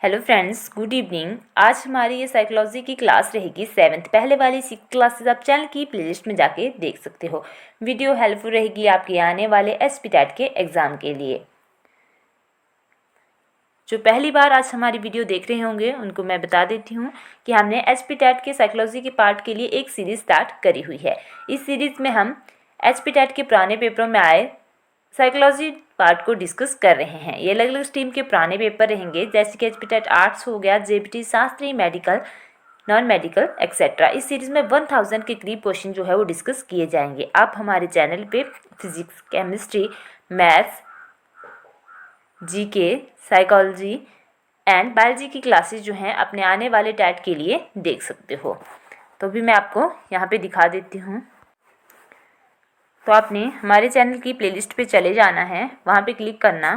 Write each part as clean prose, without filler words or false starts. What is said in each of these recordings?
Hello friends, good evening. आज हमारी ये साइकोलॉजी की क्लास रहेगी 7th। पहले वाली 6 क्लासेस आप चैनल की प्लेलिस्ट में जाके देख सकते हो। वीडियो हेल्पफुल रहेगी आपके आने वाले एसपीटेट के एग्ज़ाम के लिए। जो पहली बार आज हमारी वीडियो देख रहे होंगे उनको मैं बता देती हूँ कि हमने एसपीटेट के साइकोलॉजी के पार्ट के लिए एक सीरीज़ स्टार्ट करी हुई है। इस सीरीज़ में हम एसपीटेट के पुराने पेपरों में आए साइकोलॉजी पार्ट को डिस्कस कर रहे हैं। ये अलग अलग स्ट्रीम के पुराने पेपर रहेंगे, जैसे कि एचपीटेट आर्ट्स हो गया, JBT Shastri, medical, non medical etcetera. इस सीरीज़ में 1000 के करीब क्वेश्चन जो है वो डिस्कस किए जाएंगे। आप हमारे चैनल पे physics, chemistry, maths, GK, psychology and biology की क्लासेस जो हैं अपने आने वाले टैट के लिए देख सकते हो। तो भी मैं आपको यहाँ पे दिखा देती हूँ। तो आपने हमारे चैनल की प्लेलिस्ट पे चले जाना है, वहाँ पे क्लिक करना।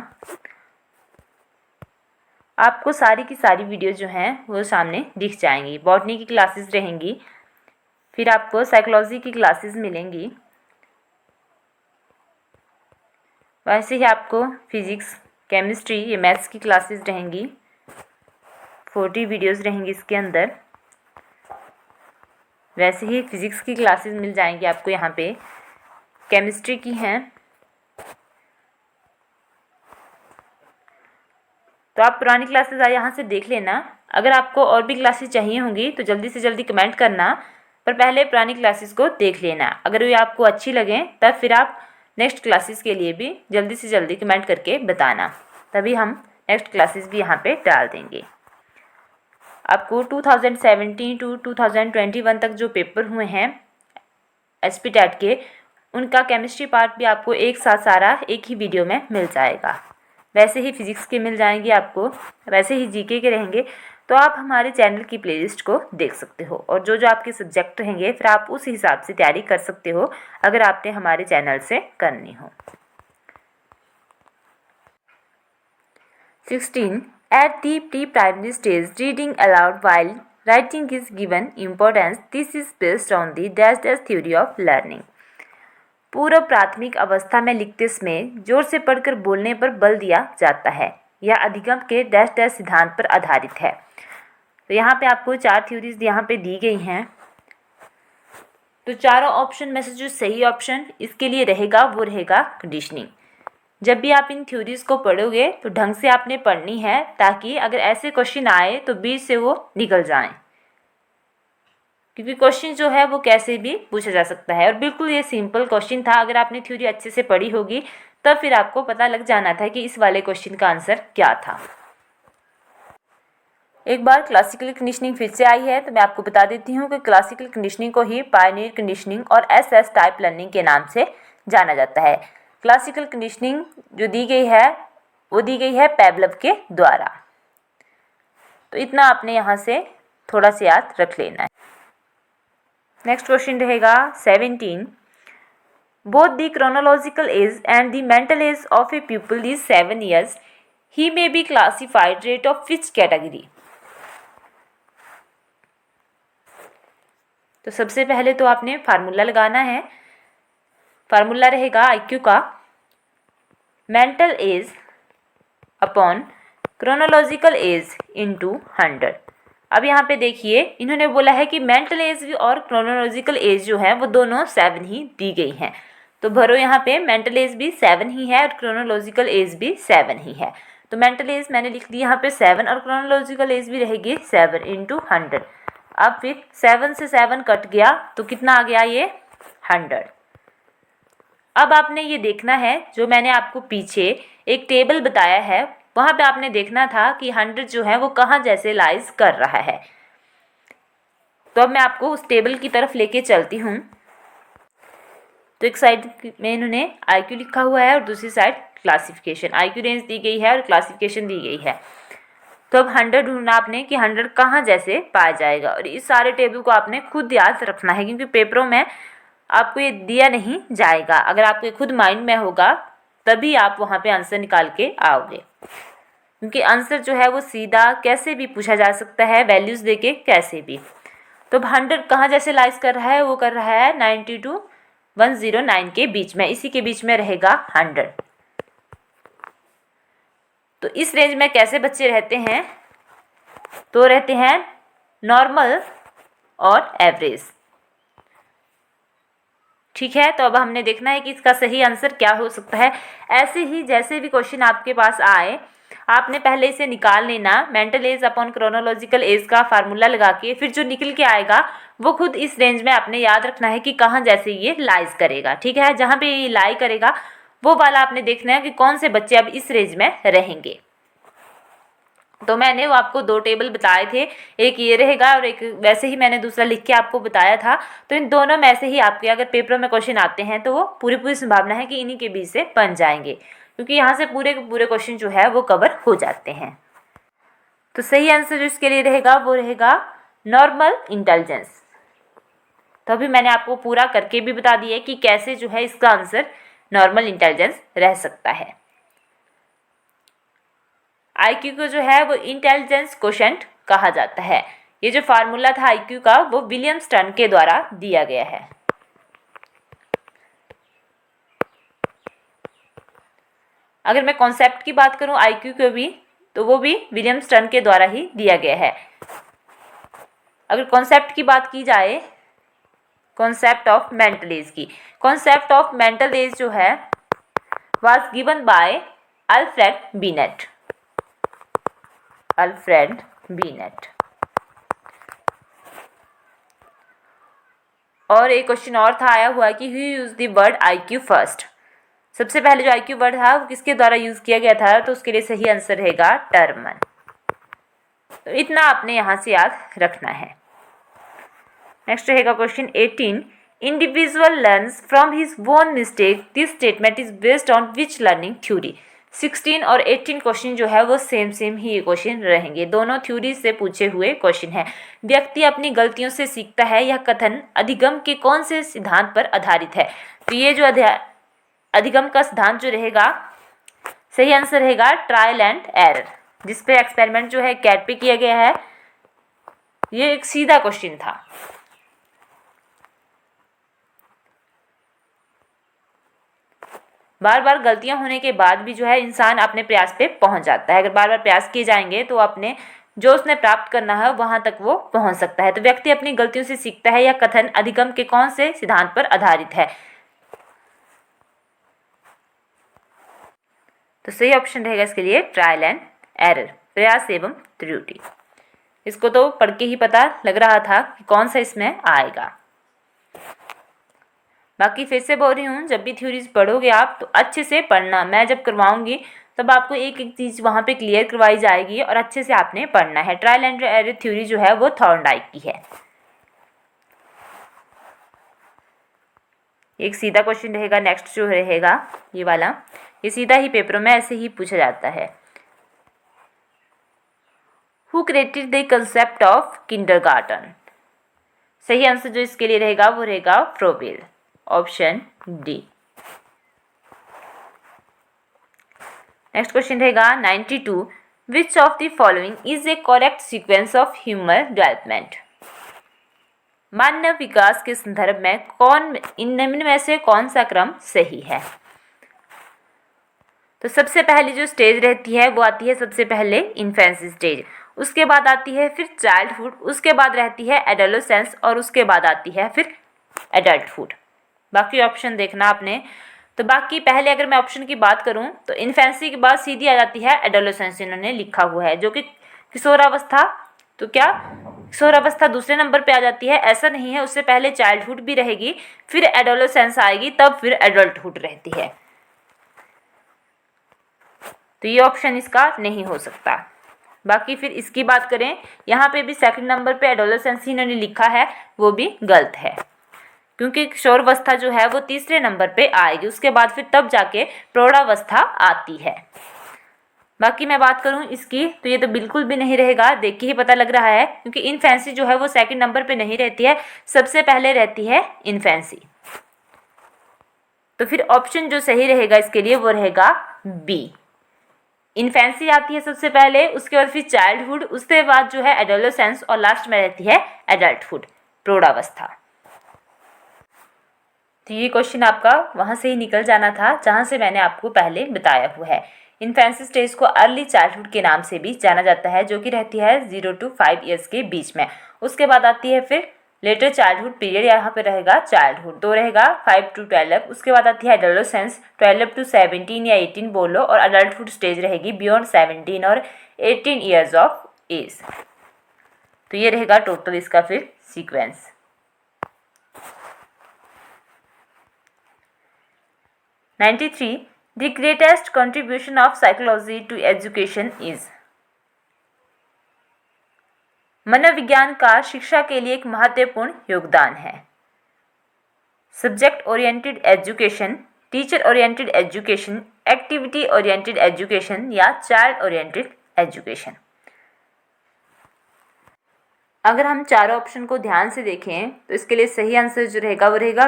आपको सारी की सारी वीडियो जो हैं वो सामने दिख जाएंगी। बॉटनी की क्लासेस रहेंगी, फिर आपको साइकोलॉजी की क्लासेस मिलेंगी, वैसे ही आपको फिजिक्स, केमिस्ट्री, ये मैथ्स की क्लासेस रहेंगी। 40 वीडियोस रहेंगी इसके अंदर। वैसे ही फिजिक्स की क्लासेस मिल जाएंगी आपको यहाँ पे। केमिस्ट्री की हैं, तो आप पुरानी क्लासेस यहाँ से देख लेना। अगर आपको और भी क्लासेस चाहिए होंगी तो जल्दी से जल्दी कमेंट करना, पर पहले पुरानी क्लासेस को देख लेना। अगर ये आपको अच्छी लगे तब फिर आप नेक्स्ट क्लासेस के लिए भी जल्दी से जल्दी कमेंट करके बताना, तभी हम नेक्स्ट क्लासेस भी यहाँ पे डाल देंगे। आपको 2017 टू 2021 तक जो पेपर हुए हैं एसपीटेट के, उनका केमिस्ट्री पार्ट भी आपको एक साथ सारा एक ही वीडियो में मिल जाएगा। वैसे ही फिजिक्स के मिल जाएंगे आपको, वैसे ही जीके के रहेंगे। तो आप हमारे चैनल की प्लेलिस्ट को देख सकते हो और जो जो आपके सब्जेक्ट रहेंगे फिर आप उस हिसाब से तैयारी कर सकते हो अगर आपने हमारे चैनल से करनी हो। 16. At the pre-primary stage, reading aloud while writing is given importance. This is based on the dash dash theory of learning. पूर्व प्राथमिक अवस्था में लिखते समय जोर से पढ़कर बोलने पर बल दिया जाता है। यह अधिगम के डैश डैश सिद्धांत पर आधारित है। तो यहाँ पे आपको 4 थ्योरीज यहाँ पे दी गई हैं। तो चारों ऑप्शन में से जो सही ऑप्शन इसके लिए रहेगा वो रहेगा कंडीशनिंग। जब भी आप इन थ्योरीज को पढ़ोगे तो ढंग से आपने पढ़नी है, ताकि अगर ऐसे क्वेश्चन आए तो बीच से वो निकल जाएं, क्योंकि क्वेश्चन जो है वो कैसे भी पूछा जा सकता है। और बिल्कुल ये सिंपल क्वेश्चन था। अगर आपने थ्योरी अच्छे से पढ़ी होगी तब फिर आपको पता लग जाना था कि इस वाले क्वेश्चन का आंसर क्या था। एक बार क्लासिकल कंडीशनिंग फिर से आई है तो मैं आपको बता देती हूँ कि क्लासिकल कंडीशनिंग को ही पायनियर कंडीशनिंग और एसएस टाइप लर्निंग के नाम से जाना जाता है। क्लासिकल कंडीशनिंग जो दी गई है वो दी गई है पेवलव के द्वारा। तो इतना आपने यहाँ से थोड़ा सा याद रख लेना है। नेक्स्ट क्वेश्चन रहेगा 17. Both the chronological age and the mental age of a pupil is 7 years. He may be classified rate of which category? तो सबसे पहले तो आपने फार्मूला लगाना है। फार्मूला रहेगा IQ का mental as upon chronological age into 100। अब यहाँ पे देखिए इन्होंने बोला है कि मेंटल एज और क्रोनोलॉजिकल एज जो है वो दोनों 7 ही दी गई हैं। तो भरो यहाँ पे मेंटल एज भी 7 ही है और क्रोनोलॉजिकल एज भी 7 ही है। तो मेंटल एज मैंने लिख दी यहाँ पे 7 और क्रोनोलॉजिकल एज भी रहेगी 7 इंटू 100। अब फिर 7 से 7 कट गया तो कितना आ गया ये 100। अब आपने ये देखना है, जो मैंने आपको पीछे एक टेबल बताया है वहाँ पे आपने देखना था कि 100 जो है वो कहाँ जैसे लाइज कर रहा है। तो अब मैं आपको उस टेबल की तरफ लेके चलती हूँ। तो एक साइड में इन्होंने IQ लिखा हुआ है और दूसरी साइड क्लासिफिकेशन। IQ रेंज दी गई है और क्लासिफिकेशन दी गई है। तो अब 100 ढूंढना आपने कि 100 कहाँ जैसे पाया जाएगा, और इस सारे टेबल को आपने खुद याद रखना है, क्योंकि पेपरों में आपको ये दिया नहीं जाएगा। अगर आपके खुद माइंड में होगा तभी आप वहाँ पे आंसर निकाल के आओगे, क्योंकि आंसर जो है वो सीधा कैसे भी पूछा जा सकता है, वैल्यूज़ देके कैसे भी। तो अब 100 कहाँ जैसे लाइज कर रहा है, वो कर रहा है 90 टू 109 के बीच में, इसी के बीच में रहेगा 100। तो इस रेंज में कैसे बच्चे रहते हैं तो रहते हैं नॉर्मल और एवरेज। ठीक है, तो अब हमने देखना है कि इसका सही आंसर क्या हो सकता है। ऐसे ही जैसे भी क्वेश्चन आपके पास आए, आपने पहले इसे निकाल लेना, mental as upon chronological age का फार्मूला लगा के, फिर जो निकल के आएगा वो खुद इस रेंज में आपने याद रखना है कि कहाँ जैसे ये लाइज करेगा। ठीक है, जहाँ पे ये लाई करेगा वो वाला आपने देखना है कि कौन से बच्चे अब इस रेंज में रहेंगे। तो मैंने वो आपको दो टेबल बताए थे, एक ये रहेगा और एक वैसे ही मैंने दूसरा लिख के आपको बताया था। तो इन दोनों में से ही आपके अगर पेपर में क्वेश्चन आते हैं तो वो पूरी संभावना है कि इन्हीं के बीच से बन जाएंगे, क्योंकि यहाँ से पूरे के पूरे क्वेश्चन जो है वो कवर हो जाते हैं। तो सही आंसर जो इसके लिए रहेगा वो रहेगा नॉर्मल इंटेलिजेंस। तो अभी मैंने आपको पूरा करके भी बता दिया कि कैसे जो है इसका आंसर नॉर्मल इंटेलिजेंस रह सकता है। आईक्यू को जो है वो इंटेलिजेंस क्वोशेंट कहा जाता है। ये जो फार्मूला था आईक्यू का वो विलियम स्टर्न के द्वारा दिया गया है। अगर मैं कॉन्सेप्ट की बात करूं आईक्यू को भी, तो वो भी विलियम स्टर्न के द्वारा ही दिया गया है। अगर कॉन्सेप्ट की बात की जाए, कॉन्सेप्ट ऑफ मेंटल एज की, कॉन्सेप्ट ऑफ मेंटल एज जो है was given by Alfred Binet. Alfred Binet. और एक क्वेश्चन और था आया हुआ कि who use the word IQ first. सबसे पहले जो आईक्यू वर्ड था वो किसके द्वारा यूज किया गया था, तो उसके लिए सही आंसर रहेगा टर्मन। तो इतना आपने यहाँ से याद रखना है। नेक्स्ट रहेगा question 18। Individual learns from his own mistake, this statement is based on which learning theory. 16 और 18 क्वेश्चन जो है वो सेम ही ये क्वेश्चन रहेंगे, दोनों थ्योरी से पूछे हुए क्वेश्चन है। व्यक्ति अपनी गलतियों से सीखता है, यह कथन अधिगम के कौन से सिद्धांत पर आधारित है। तो ये जो अधिगम का सिद्धांत जो रहेगा, सही आंसर रहेगा ट्रायल एंड एरर, जिसपे एक्सपेरिमेंट जो है कैट पे किया गया है। ये एक सीधा क्वेश्चन था। बार बार गलतियां होने के बाद भी जो है इंसान अपने प्रयास पे पहुंच जाता है। अगर बार बार प्रयास किए जाएंगे तो अपने जो उसने प्राप्त करना है वहां तक वो पहुंच सकता है। तो व्यक्ति अपनी गलतियों से सीखता है, यह कथन अधिगम के कौन से सिद्धांत पर आधारित है। तो सही ऑप्शन रहेगा इसके लिए ट्रायल एंड एरर, प्रयास एवं त्रुटि। इसको तो पढ़ के ही पता लग रहा था कि कौन सा इसमें आएगा। बाकी फिर से बोल रही हूँ, जब भी थ्योरीज पढ़ोगे आप तो अच्छे से पढ़ना। मैं जब करवाऊंगी तब आपको एक एक चीज़ वहाँ पे क्लियर करवाई जाएगी और अच्छे से आपने पढ़ना है। ट्रायल एंड एरर थ्योरी जो है वो थॉर्नडाइक की है। एक सीधा क्वेश्चन रहेगा नेक्स्ट जो रहेगा ये वाला, ये सीधा ही पेपरों में ऐसे ही पूछा जाता है। Who created the concept of kindergarten. सही आंसर जो इसके लिए रहेगा वो रहेगा Froebel, option D. Next question रहेगा 92। Which of the following is a correct sequence of human development. मानव विकास के संदर्भ में इन निम्न में से कौन सा क्रम सही है। तो सबसे पहली जो स्टेज रहती है वो आती है सबसे पहले इन्फेंसी स्टेज, उसके बाद आती है फिर चाइल्डहुड, उसके बाद रहती है एडोलेसेंस और उसके बाद आती है फिर एडल्टहुड। बाकी ऑप्शन देखना आपने। तो बाकी पहले अगर मैं ऑप्शन की बात करूं तो इन्फेंसी के बाद सीधी आ जाती है एडोलेसेंस, इन्होंने लिखा हुआ है, जो कि किशोरावस्था। तो क्या किशोरावस्था दूसरे नंबर पे आ जाती है? ऐसा नहीं है, उससे पहले चाइल्डहुड भी रहेगी, फिर एडोलेसेंस आएगी, तब फिर एडल्टहुड रहती है। तो ये ऑप्शन इसका नहीं हो सकता। बाकी फिर इसकी बात करें, यहाँ पे भी सेकंड नंबर पे एडोलेसेंस इन्होंने लिखा है, वो भी गलत है, क्योंकि किशोरावस्था जो है वो तीसरे नंबर पे आएगी, उसके बाद फिर तब जाके प्रौढ़ावस्था आती है। बाकी मैं बात करूं इसकी तो ये तो बिल्कुल भी नहीं रहेगा, देख के ही पता लग रहा है, क्योंकि इन्फेंसी जो है वो सेकंड नंबर पे नहीं रहती है, सबसे पहले रहती है इन्फेंसी। तो फिर ऑप्शन जो सही रहेगा इसके लिए वो रहेगा बी। इन्फेंसी आती है सबसे पहले, उसके बाद फिर चाइल्डहुड, उसके बाद जो है एडोलेसेंस और लास्ट में रहती है एडल्टहुड, प्रौढ़ावस्था। तो ये क्वेश्चन आपका वहाँ से ही निकल जाना था जहाँ से मैंने आपको पहले बताया हुआ है। इन्फेंसी स्टेज को अर्ली चाइल्डहुड के नाम से भी जाना जाता है, जो कि रहती है 0 to 5 ईयर्स के बीच में। उसके बाद आती है फिर लेटर चाइल्डहुड पीरियड, यहाँ पे रहेगा चाइल्डहुड, तो रहेगा 5 to 12। उसके बाद आती है एडोलेसेंस 12 to 17 या 18 बोलो, और अडल्टहुड स्टेज रहेगी बियॉन्ड 17 और 18 ईयर्स ऑफ एज। तो ये रहेगा टोटल इसका फिर sequence. 93 The greatest contribution of psychology to education is। मनोविज्ञान का शिक्षा के लिए एक महत्वपूर्ण योगदान है। Subject oriented education, teacher oriented education, activity oriented education या चाइल्ड ओरिएंटेड एजुकेशन। अगर हम चारों ऑप्शन को ध्यान से देखें तो इसके लिए सही आंसर जो रहेगा वो रहेगा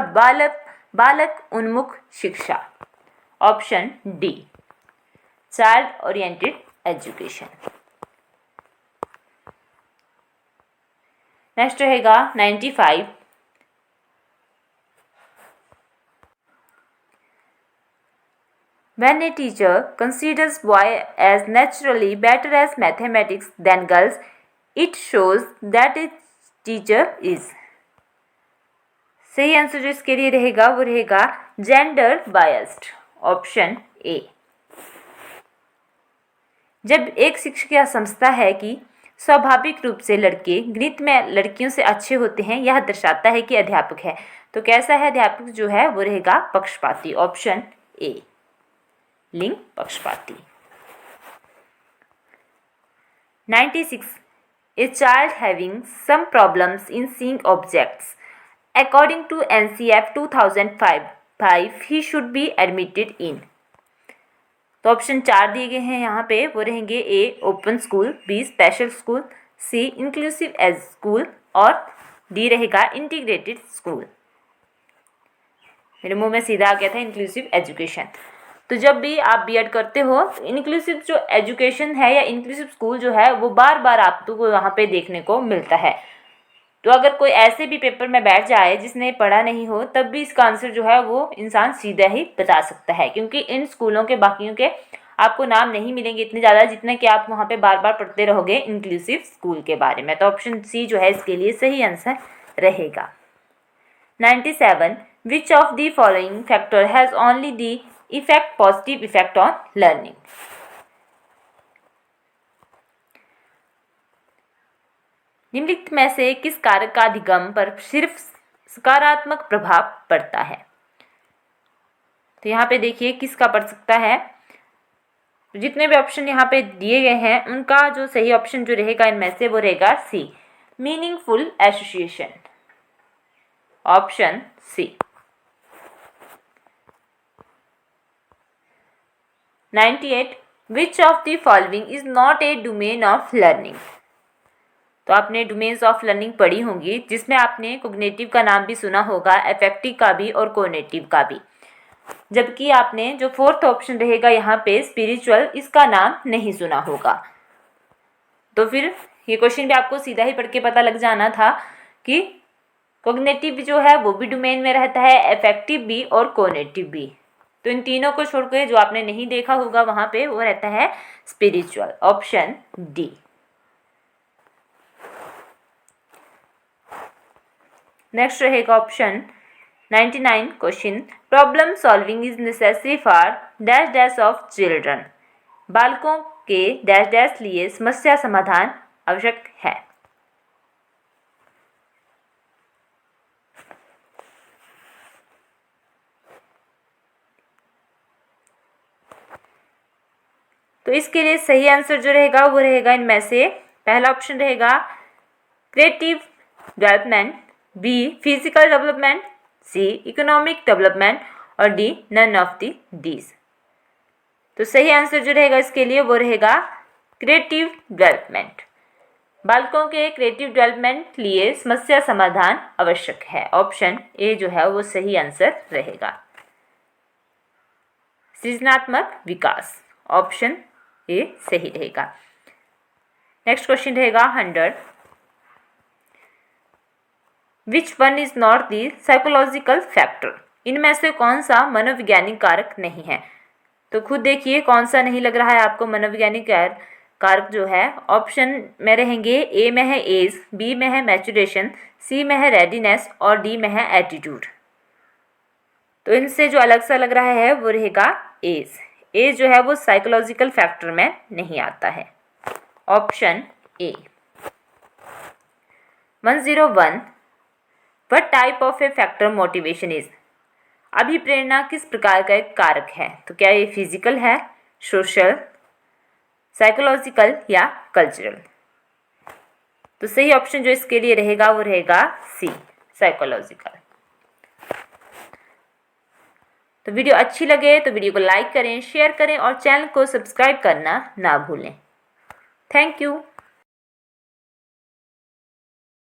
बालक उन्मुख शिक्षा, option D, child oriented education. Next रहेगा 95 When a teacher considers boy as naturally better at mathematics than girls, it shows that a teacher is। सही आंसर जो इसके लिए रहेगा वो रहेगा जेंडर बायस्ड, ऑप्शन ए। जब एक शिक्षक यह समझता है कि स्वाभाविक रूप से लड़के गणित में लड़कियों से अच्छे होते हैं, यह दर्शाता है कि अध्यापक है। तो कैसा है अध्यापक जो है वो रहेगा पक्षपाती, ऑप्शन ए, लिंग पक्षपाती। 96 A child having some problems in seeing objects, according to NCF 2005 he should be admitted in। तो ऑप्शन 4 दिए गए हैं यहाँ पे, वो रहेंगे A open school, B special school, C inclusive age school और डी रहेगा इंटीग्रेटेड स्कूल। मेरे मुंह में सीधा आ गया था इंक्लूसिव एजुकेशन। तो जब भी आप बीएड करते हो तो इंक्लूसिव जो एजुकेशन है या इंक्लूसिव स्कूल जो है वो बार बार आपको वहाँ पे देखने को मिलता है। तो अगर कोई ऐसे भी पेपर में बैठ जाए जिसने पढ़ा नहीं हो, तब भी इसका आंसर जो है वो इंसान सीधा ही बता सकता है, क्योंकि इन स्कूलों के बाकियों के आपको नाम नहीं मिलेंगे इतने ज़्यादा जितने कि आप वहाँ पे बार बार पढ़ते रहोगे इंक्लूसिव स्कूल के बारे में। तो ऑप्शन सी जो है इसके लिए सही आंसर रहेगा। 97 विच of the following factor has only the effect positive effect on learning. निम्नलिखित में से किस कारक का अधिगम पर सिर्फ सकारात्मक प्रभाव पड़ता है। तो यहाँ पे देखिए किसका पड़ सकता है। जितने भी ऑप्शन यहाँ पे दिए गए हैं उनका जो सही ऑप्शन जो रहेगा इनमें से वो रहेगा C, meaningful association, option C. 98 which of the following is not a domain of learning. तो आपने डोमेन्स ऑफ लर्निंग पढ़ी होंगी, जिसमें आपने कोग्निटिव का नाम भी सुना होगा, अफेक्टिव का भी और कोग्निटिव का भी। जबकि आपने जो फोर्थ ऑप्शन रहेगा यहाँ पे स्पिरिचुअल, इसका नाम नहीं सुना होगा। तो फिर ये क्वेश्चन भी आपको सीधा ही पढ़ के पता लग जाना था कि कोग्निटिव जो है वो भी डोमेन में रहता है, अफेक्टिव भी और कोग्निटिव भी। तो इन तीनों को छोड़ के जो आपने नहीं देखा होगा वहाँ पे वो रहता है स्पिरिचुअल, ऑप्शन डी। नेक्स्ट रहेगा option 99 question, problem solving is necessary for dash dash of children. बालकों के डैश डैश लिए समस्या समाधान आवश्यक है। तो इसके लिए सही आंसर जो रहेगा वो रहेगा इनमें से पहला ऑप्शन रहेगा creative development, B physical development, C economic development और D none of the Ds. तो सही आंसर जो रहेगा इसके लिए वो रहेगा क्रिएटिव डेवलपमेंट। बालकों के क्रिएटिव डेवलपमेंट लिए समस्या समाधान आवश्यक है, ऑप्शन ए जो है वो सही आंसर रहेगा। सृजनात्मक विकास, ऑप्शन ए सही रहेगा। नेक्स्ट क्वेश्चन रहेगा 100 which one is not the psychological factor. इनमें से कौन सा मनोवैज्ञानिक कारक नहीं है। तो खुद देखिए कौन सा नहीं लग रहा है आपको मनोवैज्ञानिक कारक जो है। ऑप्शन में रहेंगे, ए में है एज, बी में है मैचुरेशन, सी में है रेडीनेस और डी में है एटीट्यूड। तो इनसे जो अलग सा लग रहा है वो रहेगा एज। एज जो है वो साइकोलॉजिकल फैक्टर में नहीं आता है। Option A. 101 what type of a factor motivation is. अभिप्रेरणा किस प्रकार का एक कारक है? तो क्या ये फिजिकल है, सोशल, साइकोलॉजिकल या कल्चरल? तो सही ऑप्शन जो इसके लिए रहेगा वो रहेगा सी, साइकोलॉजिकल। तो वीडियो अच्छी लगे तो वीडियो को लाइक करें, शेयर करें और चैनल को सब्सक्राइब करना ना भूलें। Thank you.